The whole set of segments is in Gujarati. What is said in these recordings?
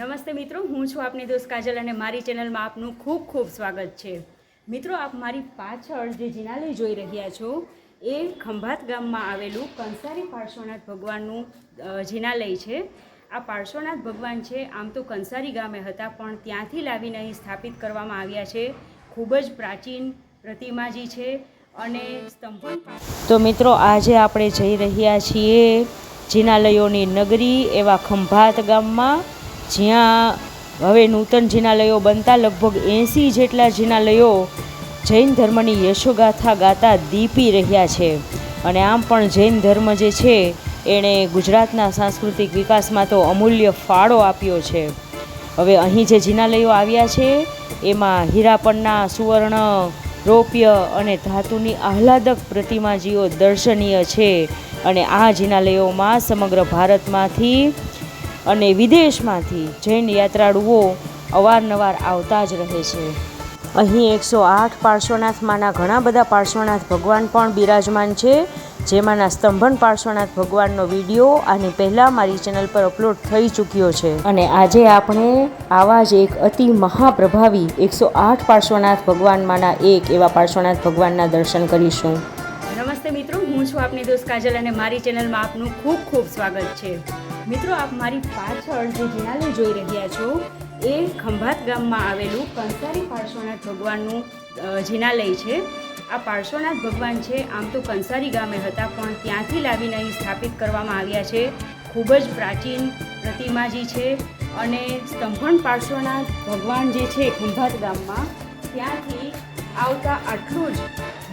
નમસ્તે મિત્રો, હું છું આપની દોસ્ત કાજલ અને મારી ચેનલમાં આપનું ખૂબ ખૂબ સ્વાગત છે. મિત્રો, આપ મારી પાછળ જે જિનાલય જોઈ રહ્યા છો એ ખંભાત ગામમાં આવેલું કંસારી પાર્શ્વનાથ ભગવાનનું જિનાલય છે. આ પાર્શ્વનાથ ભગવાન છે આમ તો કંસારી ગામે હતા, પણ ત્યાંથી લાવીને અહીં સ્થાપિત કરવામાં આવ્યા છે. ખૂબ જ પ્રાચીન પ્રતિમાજી છે અને સ્તંભ. તો મિત્રો, આજે આપણે જઈ રહ્યા છીએ જિનાલયોની નગરી એવા ખંભાત ગામમાં, જ્યાં હવે નૂતન જિનાલયો બનતા લગભગ 80 જેટલા જિનાલયો જૈન ધર્મની યશોગાથા ગાતા દીપી રહ્યા છે. અને આમ પણ જૈન ધર્મ જે છે એણે ગુજરાતના સાંસ્કૃતિક વિકાસમાં તો અમૂલ્ય ફાળો આપ્યો છે. હવે અહીં જે જિનાલયો આવ્યા છે એમાં હીરાપણના સુવર્ણ, રૌપ્ય અને ધાતુની આહલાદક પ્રતિમાજીઓ દર્શનીય છે. અને આ જિનાલયોમાં સમગ્ર ભારતમાંથી અને વિદેશમાંથી જૈન યાત્રાળુઓ અવારનવાર આવતા જ રહે છે. અહીં 108 પાર્શ્વનાથમાંના ઘણા બધા પાર્શ્વનાથ ભગવાન પણ બિરાજમાન છે, જેમાંના સ્તંભન પાર્શ્વનાથ ભગવાનનો વિડીયો આની પહેલાં મારી ચેનલ પર અપલોડ થઈ ચૂક્યો છે. અને આજે આપણે આવા જ એક અતિ મહાપ્રભાવી 108 પાર્શ્વનાથ ભગવાનમાંના એક એવા પાર્શ્વનાથ ભગવાનના દર્શન કરીશું. નમસ્તે મિત્રો, હું છું આપની દોસ્ત કાજલ અને મારી ચેનલમાં આપનું ખૂબ ખૂબ સ્વાગત છે. મિત્રો, આપ મારી પાછળ જે જિનાલય જોઈ રહ્યા છો એ ખંભાત ગામમાં આવેલું કંસારી પાર્શ્વનાથ ભગવાનનું જિનાલય છે. આ પાર્શ્વનાથ ભગવાન છે આમ તો કંસારી ગામે હતા, પણ ત્યાંથી લાવીને અહીં સ્થાપિત કરવામાં આવ્યા છે. ખૂબ જ પ્રાચીન પ્રતિમાજી છે અને સ્તંભન પાર્શ્વનાથ ભગવાન જે છે ખંભાત ગામમાં, ત્યાંથી આવતા આટલું જ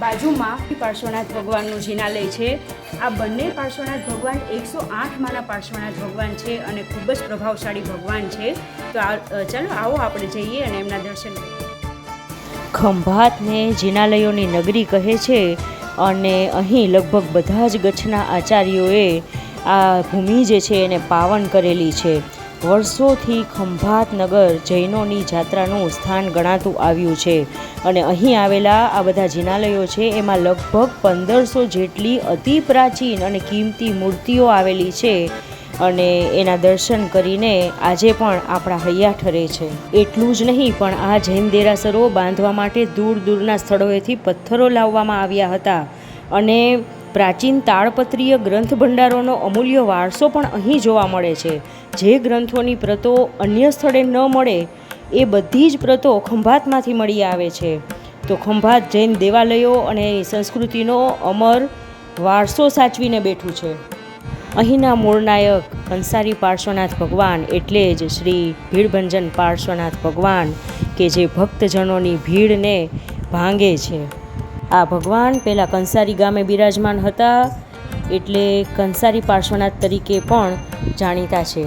બાજુમાં પાર્શ્વનાથ ભગવાનનું જિનાલય છે. આ બંને પાર્શ્વનાથ ભગવાન 108માના પાર્શ્વનાથ ભગવાન છે અને ખૂબ જ પ્રભાવશાળી ભગવાન છે. તો ચાલો આવો આપણે જઈએ અને એમના દર્શન કરીએ. ખંભાતને જિનાલયોની નગરી કહે છે અને અહીં લગભગ બધા જ ગચ્છના આચાર્યોએ આ ભૂમિ જે છે એને પાવન કરેલી છે. વર્ષોથી ખંભાત નગર જૈનોની જાત્રાનું સ્થાન ગણાતું આવ્યું છે. અને અહીં આવેલા આ બધા જિનાલયો છે એમાં લગભગ 1500 જેટલી અતિ પ્રાચીન અને કિંમતી મૂર્તિઓ આવેલી છે. અને એના દર્શન કરીને આજે પણ આપણા હૈયા ઠરે છે. એટલું જ નહીં, પણ આ જૈન દેરાસરો બાંધવા માટે દૂર દૂરના સ્થળોએથી પથ્થરો લાવવામાં આવ્યા હતા. અને પ્રાચીન તાળપત્રીય ગ્રંથ ભંડારોનો અમૂલ્ય વારસો પણ અહીં જોવા મળે છે. જે ગ્રંથોની પ્રતો અન્ય સ્થળે ન મળે એ બધી જ પ્રતો ખંભાતમાંથી મળી આવે છે. તો ખંભાત જૈન દેવાલયો અને સંસ્કૃતિનો અમર વારસો સાચવીને બેઠું છે. અહીંના મૂળ નાયક કંસારી પાર્શ્વનાથ ભગવાન એટલે જ શ્રી ભીડભંજન પાર્શ્વનાથ ભગવાન, કે જે ભક્તજનોની ભીડને ભાંગે છે. આ ભગવાન પહેલાં કંસારી ગામે બિરાજમાન હતા, એટલે કંસારી પાર્શ્વનાથ તરીકે પણ જાણીતા છે.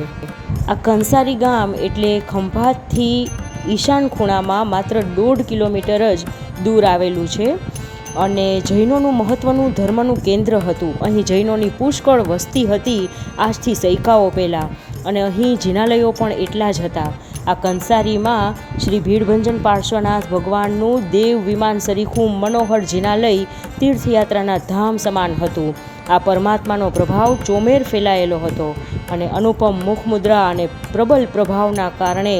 આ કંસારી ગામ એટલે ખંભાતથી ઈશાન ખૂણામાં માત્ર 1.5 કિલોમીટર જ દૂર આવેલું છે. અને જૈનોનું મહત્ત્વનું ધર્મનું કેન્દ્ર હતું. અહીં જૈનોની પુષ્કળ વસ્તી હતી આજથી સૈકાઓ પહેલાં, અને અહીં જિનાલયો પણ એટલા જ હતા. આ કંસારીમાં શ્રી ભીડભંજન પાર્શ્વનાથ ભગવાનનું દેવ વિમાન સરીખું મનોહર જિનાલય તીર્થયાત્રાના ધામ સમાન હતું. આ પરમાત્માનો પ્રભાવ ચોમેર ફેલાયેલો હતો અને અનુપમ મુખમુદ્રા અને પ્રબલ પ્રભાવના કારણે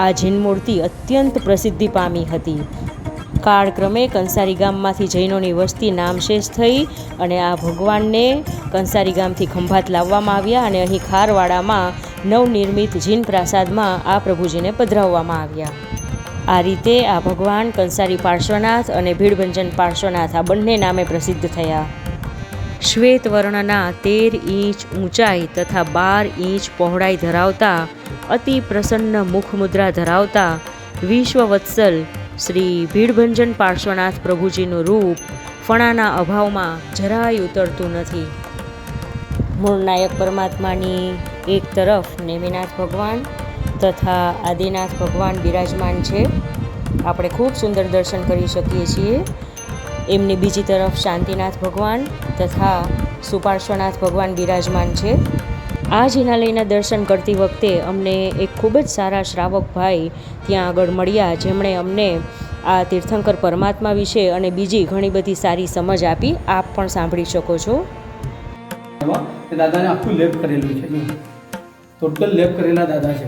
આ જૈનમૂર્તિ અત્યંત પ્રસિદ્ધિ પામી હતી. કાળક્રમે કંસારી ગામમાંથી જૈનોની વસ્તી નામશેષ થઈ અને આ ભગવાનને કંસારી ગામથી ખંભાત લાવવામાં આવ્યા અને અહીં ખારવાડામાં નવનિર્મિત જીન પ્રાસાદમાં આ પ્રભુજીને પધરાવવામાં આવ્યા. આ રીતે આ ભગવાન કંસારી પાર્શ્વનાથ અને ભીડભંજન પાર્શ્વનાથ આ બંને નામે પ્રસિદ્ધ થયા. શ્વેત વર્ણના 13 ઇંચ ઊંચાઈ તથા 12 ઇંચ પહોળાઈ ધરાવતા અતિ પ્રસન્ન મુખમુદ્રા ધરાવતા વિશ્વવત્સલ શ્રી ભીડભંજન પાર્શ્વનાથ પ્રભુજીનું રૂપ ફણાના અભાવમાં જરાય ઉતરતું નથી. મૂળ નાયક પરમાત્માની એક તરફ નેમિનાથ ભગવાન તથા આદિનાથ ભગવાન બિરાજમાન છે. આપણે ખૂબ સુંદર દર્શન કરી શકીએ છીએ. એમની બીજી તરફ શાંતિનાથ ભગવાન તથા સુપાર્શ્વનાથ ભગવાન બિરાજમાન છે. આ જિનાલયના દર્શન કરતી વખતે અમને એક ખૂબ જ સારા શ્રાવક ભાઈ ત્યાં આગળ મળ્યા, જેમણે અમને આ તીર્થંકર પરમાત્મા વિશે અને બીજી ઘણી બધી સારી સમજ આપી. આપ પણ સાંભળી શકો છો. દાદાને આખું લેપ કરેલું છે, ટોટલ લેપ કરેલા દાદા છે.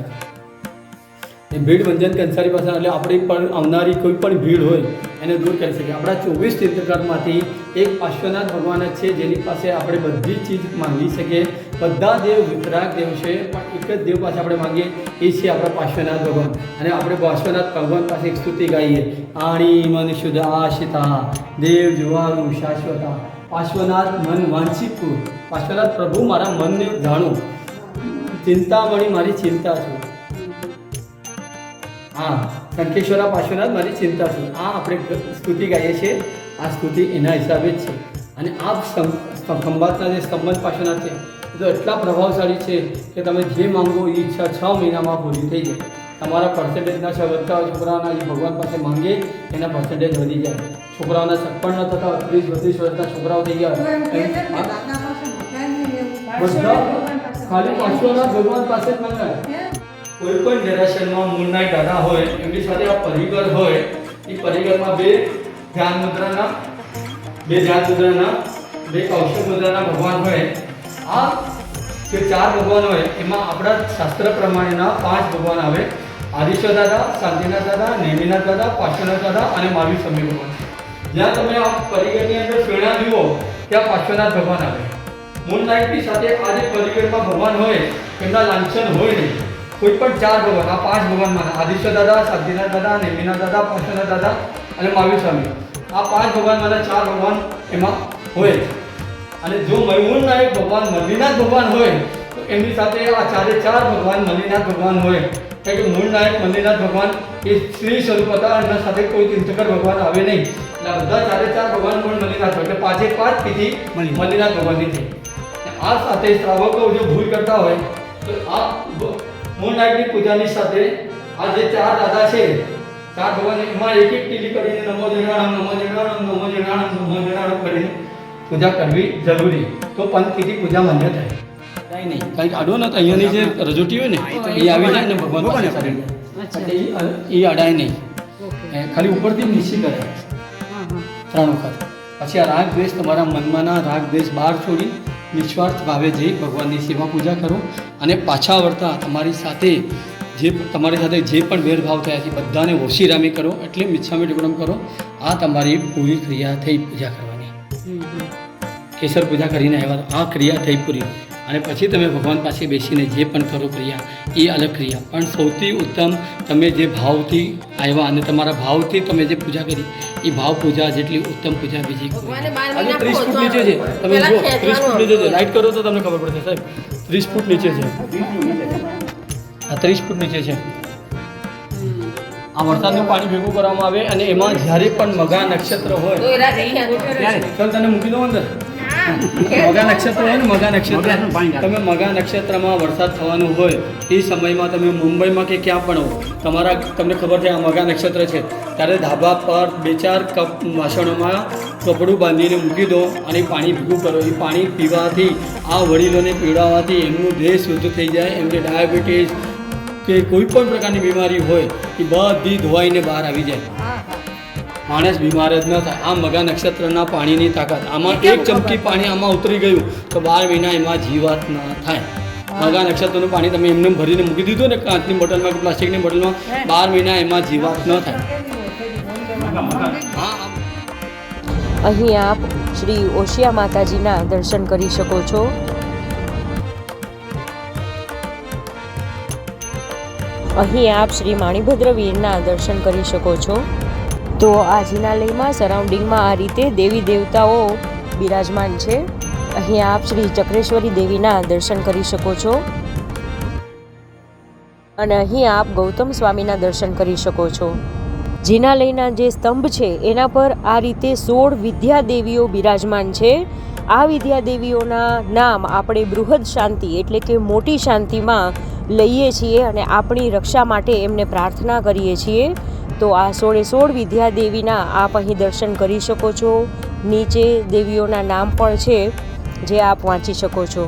એ ભીડ ભંજન કંસારી પાસણ એટલે આપણી પણ આવનારી કોઈ પણ ભીડ હોય એને દૂર કરી શકીએ. આપણા 24 તીર્થંકરમાંથી એક પાર્શ્વનાથ ભગવાન જ છે જેની પાસે આપણે બધી ચીજ માંગી શકીએ. બધા દેવ વિતરાગ દેવ છે પણ એક જ દેવ પાસે આપણે માંગીએ એ છે આપણા પાર્શ્વનાથ ભગવાન. અને આપણે પાર્શ્વનાથ ભગવાન પાસે એક સ્તુતિ ગાઈએ, આણી મન શુદ્ધ આશિતા દેવ જુવારું શાશ્વતા પાર્શ્વનાથ મન વાંચિતપુર. પાર્શ્વનાથ પ્રભુ મારા મનને જાણું, ચિંતામણી મારી ચિંતા છું. હા, શંખેશ્વરા પાર્શ્વનાથ મારી ચિંતા છું. આ આપણે સ્તુતિ ગાઈએ છીએ. આ સ્તુતિ એના હિસાબે જ છે. અને આ ખંભાતના જે સ્તંભન પાર્શ્વનાથ છે એ તો એટલા પ્રભાવશાળી છે કે તમે જે માંગો એ ઈચ્છા 6 મહિનામાં પૂરી થઈ જાય. તમારા પર્સન્ટેજના વધતા હોય છોકરાઓના એ ભગવાન પાસે માંગે એના પર્સન્ટેજ વધી જાય. છોકરાઓના 56 ન થતા 30-32 વર્ષના છોકરાઓ થઈ ગયા બધા ખાલી પાર્શ્વનાથ ભગવાન પાસે જ માંગાય. કોઈ પણ જનરેશનમાં મૂળના દાદા હોય એમની સાથે આ પરિગર હોય, એ પરિગરમાં બે ધ્યાન મુદ્રાના બે કૌશલ મુદ્રાના ભગવાન હોય. આ જે 4 ભગવાન હોય એમાં આપણા શાસ્ત્ર પ્રમાણેના 5 ભગવાન આવે: આદિશ્વર દાદા, શાંતિનાથ દાદા, નેમિનાથ દાદા, પાર્શ્વનાથ દાદા અને મહાવીર સ્વામી ભગવાન. જ્યાં તમે આ પરિગરની અંદર પ્રેરણા જુઓ ત્યાં પાર્શ્વનાથ ભગવાન આવે. મૂળ નાયકની સાથે આ જે પરિગરમાં ભગવાન હોય એમના લાંછન હોય નહીં. કોઈ પણ 4 ભગવાન, આ 5 ભગવાનમાં આદિશ્વર દાદા, શાંતિનાથ દાદા, નેમિનાથ દાદા, પાર્શ્વનાથ દાદા અને મહાવીર સ્વામી, આ 5 ભગવાનમાંના 4 ભગવાન એમાં હોય. અને જો મૂળ નાયક ભગવાન મલ્લીનાથ ભગવાન હોય તો એમની સાથે આ 4 ભગવાન મલ્લીનાથ ભગવાન હોય. કારણ કે મૂળ નાયક મલ્લીનાથ ભગવાન એ સ્ત્રી સ્વરૂપ હતા, એમના સાથે કોઈ તીર્થંકર ભગવાન આવે નહીં. એટલે બધા 4 ભગવાન પણ મલ્લીનાથ હોય. એટલે 5 તિથિ મલ્લીનાથ ભગવાનની થઈ. આ સાથે શ્રાવકો જો ભૂલ કરતા હોય તો આ મૂળ નાયકની પૂજાની સાથે આ જે 4 દાદા છે, 4 ભગવાન એમાં એક ટીલી કરીને નમો જણાણમ, નમો જણાણમ, નમો જણાણમ, નમો જણાણમ કરીને પૂજા કરવી જરૂરી. તો પંચતિથિ પૂજા માન્ય થાય. કાંઈ નહીં, કારણ કે આડો ને તો અહીંયાની જે રજૂટી હોય ને એ આવી જાય ને ભગવાન પાસે કરી જાય. એટલે એ અડાય નહીં, ખાલી ઉપરથી નીચે કરે 3 વખત. પછી આ રાગ દ્વેષ તમારા મનમાંના રાગ દ્વેષ બહાર છોડી નિસ્વાર્થ ભાવે જઈ ભગવાનની સેવા પૂજા કરો. અને પાછા વળતા તમારી સાથે જે પણ ભેદભાવ થયા છે બધાને વશીરામી કરો, એટલે મિચ્છામી દુક્કડમ કરો. આ તમારી પૂરી ક્રિયા થઈ પૂજા કરવાની. કેસર પૂજા કરીને આવ્યા, આ ક્રિયા થઈ પૂરી. અને પછી તમે ભગવાન પાસે બેસીને જે પણ કરો ક્રિયા એ અલગ ક્રિયા. પણ સૌથી ઉત્તમ તમે જે ભાવથી આવ્યા અને તમારા ભાવથી તમે જે પૂજા કરી એ ભાવ પૂજા જેટલી ઉત્તમ પૂજા બીજી કોઈ. આજે 30 ફૂટ નીચે છે, તમે જો 30 ફૂટ નીચે છે, લાઈટ કરો તો તમને ખબર પડશે સાહેબ. 30 ફૂટ નીચે છે, આ 30 ફૂટ નીચે છે. આ વરસાદનું પાણી ભેગું કરવામાં આવે અને એમાં જ્યારે પણ મગા નક્ષત્ર હોય ચાલ તને મૂકી દો અંદર. મગા નક્ષત્ર હોય ને, મગા નક્ષત્ર તમે મગા નક્ષત્રમાં વરસાદ થવાનું હોય એ સમયમાં તમે મુંબઈમાં કે ક્યાં પણ હો, તમને ખબર છે આ મગા નક્ષત્ર છે, ત્યારે ધાબા પર 2-4 કપ વાસણોમાં કપડું બાંધીને મૂકી દો અને પાણી ભેગું કરો. એ પાણી પીવાથી આ વડીલોને પીવડાવવાથી એમનું દેહ શુદ્ધ થઈ જાય. એમને ડાયાબિટીસ કે કોઈ પણ પ્રકારની બીમારી હોય એ બધી ધોવાઈને બહાર આવી જાય. માણસ બીમાર જ ન થાય. આ મગા નક્ષત્રના પાણીની તાકાત. આમાં 1 ચમચી પાણી આમાં ઉતરી ગયું તો 12 મહિના એમાં જીવાત ન થાય. મગા નક્ષત્રનું પાણી તમે એમને ભરીને મૂકી દીધું ને કાચની બોટલમાં કે પ્લાસ્ટિકની બોટલમાં, 12 મહિના એમાં જીવાત ન થાય. અહીં આપ શ્રી ઓશિયા માતાજીના દર્શન કરી શકો છો. અહીં આપ શ્રી માણીભદ્ર વીરના દર્શન કરી શકો છો. તો આ જિનાલયમાં સરાઉન્ડિંગમાં આ રીતે દેવી દેવતાઓ બિરાજમાન છે. અહીં આપ શ્રી ચક્રેશ્વરી દેવીના દર્શન કરી શકો છો અને અહીં આપ ગૌતમ સ્વામીના દર્શન કરી શકો છો. જિનાલયના જે સ્તંભ છે એના પર આ રીતે 16 વિદ્યાદેવીઓ બિરાજમાન છે. આ વિદ્યાદેવીઓના નામ આપણે બૃહદ શાંતિ એટલે કે મોટી શાંતિમાં લઈએ છીએ અને આપણી રક્ષા માટે એમને પ્રાર્થના કરીએ છીએ. તો આ 16 વિદ્યાદેવીના આપ અહીં દર્શન કરી શકો છો. નીચે દેવીઓના નામ પણ છે જે આપ વાંચી શકો છો.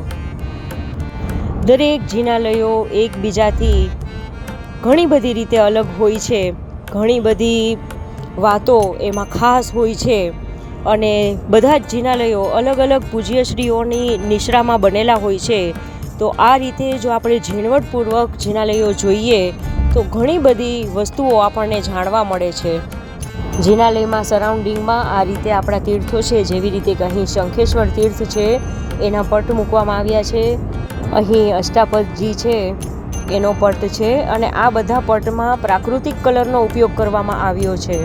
દરેક જિનાલયો એકબીજાથી ઘણી બધી રીતે અલગ હોય છે. ઘણી બધી વાતો એમાં ખાસ હોય છે અને બધા જ જિનાલયો અલગ અલગ પૂજ્યશ્રીઓની નિશ્રામાં બનેલા હોય છે. તો આ રીતે જો આપણે ઝીણવટપૂર્વક જિનાલયો જોઈએ તો ઘણી બધી વસ્તુઓ આપણને જાણવા મળે છે. જિનાલયમાં સરાઉન્ડિંગમાં આ રીતે આપણા તીર્થો છે, જેવી રીતે કે અહીં શંખેશ્વર તીર્થ છે એના પટ મૂકવામાં આવ્યા છે. અહીં અષ્ટાપદજી છે એનો પટ છે અને આ બધા પટમાં પ્રાકૃતિક કલરનો ઉપયોગ કરવામાં આવ્યો છે,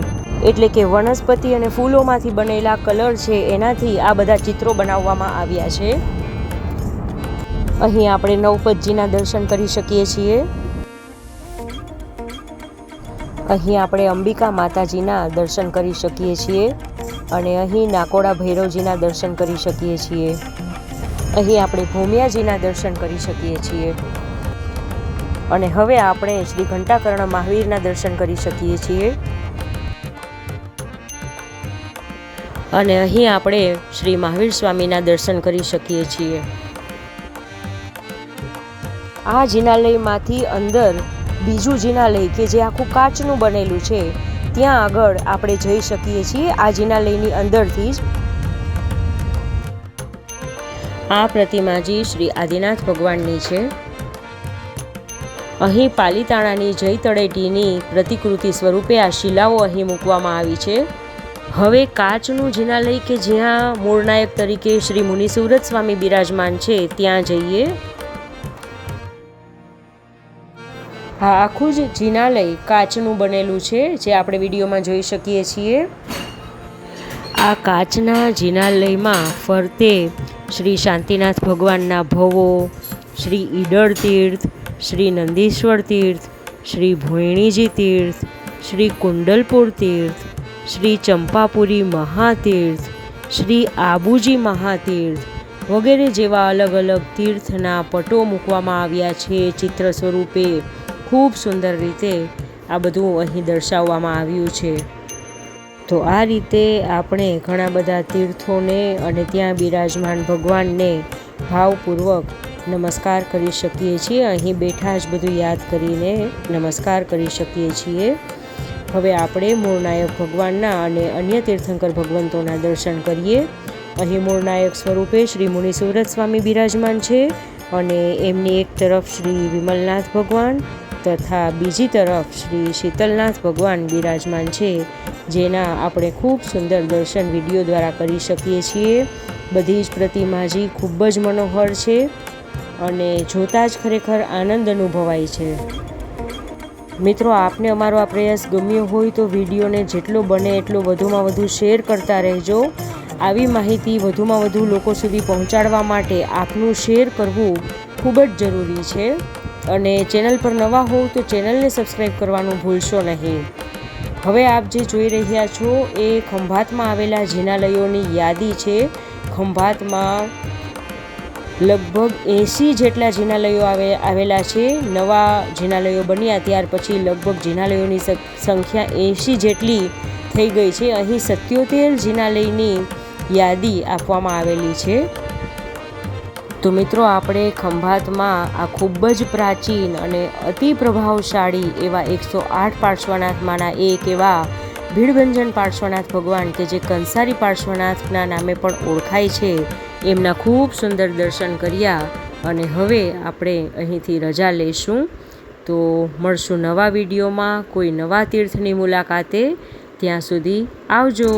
એટલે કે વનસ્પતિ અને ફૂલોમાંથી બનેલા કલર છે એનાથી આ બધા ચિત્રો બનાવવામાં આવ્યા છે. અહીં આપણે નવપતજીના દર્શન કરી શકીએ છીએ. અહીં આપણે અંબિકા માતાજીના દર્શન કરી શકીએ છીએ અને અહીં નાકોડા ભૈરવજીના દર્શન કરી શકીએ છીએ. અહીં આપણે ભૂમિયાજીના દર્શન કરી શકીએ છીએ અને હવે આપણે શ્રી ઘંટાકર્ણ મહાવીરના દર્શન કરી શકીએ છીએ. અને અહીં આપણે શ્રી મહાવીર સ્વામીના દર્શન કરી શકીએ છીએ. આ જિનાલયમાંથી અંદર બીજું જિનાલય કે જે આખું કાચનું બનેલું છે ત્યાં આગળ આપણે જઈ શકીએ છીએ. આ જિનાલયની અંદરથી જ આ પ્રતિમાજી શ્રી આદિનાથ ભગવાનની છે. અહીં પાલીતાણાની જય તળેટીની પ્રતિકૃતિ સ્વરૂપે આ શિલાઓ અહીં મૂકવામાં આવી છે. હવે કાચનું જિનાલય કે જ્યાં મૂળનાયક તરીકે શ્રી મુનિ સુવ્રત સ્વામી બિરાજમાન છે ત્યાં જઈએ. આ આખું જ જિનાલય કાચનું બનેલું છે, જે આપણે વિડીયોમાં જોઈ શકીએ છીએ. આ કાચના જિનાલયમાં ફરતે શ્રી શાંતિનાથ ભગવાનના ભવો, શ્રી ઈડર તીર્થ, શ્રી નંદીશ્વર તીર્થ, શ્રી ભોયણીજી તીર્થ, શ્રી કુંડલપુર તીર્થ, શ્રી ચંપાપુરી મહાતીર્થ, શ્રી આબુજી મહાતીર્થ વગેરે જેવા અલગ અલગ તીર્થના પટો મૂકવામાં આવ્યા છે ચિત્ર સ્વરૂપે. ખૂબ સુંદર રીતે આ બધું અહીં દર્શાવવામાં આવ્યું છે. તો આ રીતે આપણે ઘણા બધા તીર્થોને અને ત્યાં બિરાજમાન ભગવાનને ભાવપૂર્વક નમસ્કાર કરી શકીએ છીએ. અહીં બેઠા જ બધું યાદ કરીને નમસ્કાર કરી શકીએ છીએ. હવે આપણે મૂળનાયક ભગવાનના અને અન્ય તીર્થંકર ભગવંતોના દર્શન કરીએ. અહીં મૂળનાયક સ્વરૂપે શ્રી મુનિ સુવ્રત સ્વામી બિરાજમાન છે અને એમની એક તરફ શ્રી વિમલનાથ ભગવાન તથા બીજી તરફ શ્રી શીતલનાથ ભગવાન બિરાજમાન છે, જેના આપણે ખૂબ સુંદર દર્શન વિડીયો દ્વારા કરી શકીએ છીએ. બધી જ પ્રતિમાજી ખૂબ જ મનોહર છે અને જોતાં જ ખરેખર આનંદ અનુભવાય છે. મિત્રો, આપને અમારો આ પ્રયાસ ગમ્યો હોય તો વિડીયોને જેટલો બને એટલો વધુમાં વધુ શેર કરતા રહેજો. આવી માહિતી વધુમાં વધુ લોકો સુધી પહોંચાડવા માટે આપનું શેર કરવું ખૂબ જ જરૂરી છે. અને ચેનલ પર નવા હોવ તો ચેનલને સબસ્ક્રાઈબ કરવાનું ભૂલશો નહીં. હવે આપ જે જોઈ રહ્યા છો એ ખંભાતમાં આવેલા જિનાલયોની યાદી છે. ખંભાતમાં લગભગ 80 જેટલા જિનાલયો આવેલા છે. નવા જિનાલયો બન્યા ત્યાર પછી લગભગ જિનાલયોની સંખ્યા 80 જેટલી થઈ ગઈ છે. અહીં 77 જિનાલયની યાદી આપવામાં આવેલી છે. તો મિત્રો, આપણે ખંભાતમાં આ ખૂબ જ પ્રાચીન અને અતિ પ્રભાવશાળી એવા 108 પાર્શ્વનાથમાંના એક એવા ભીડભંજન પાર્શ્વનાથ ભગવાન કે જે કંસારી પાર્શ્વનાથના નામે પણ ઓળખાય છે, એમના ખૂબ સુંદર દર્શન કર્યા અને હવે આપણે અહીંથી રજા લઈશું. તો મળશું નવા વિડીયોમાં કોઈ નવા તીર્થની મુલાકાતે. ત્યાં સુધી આવજો.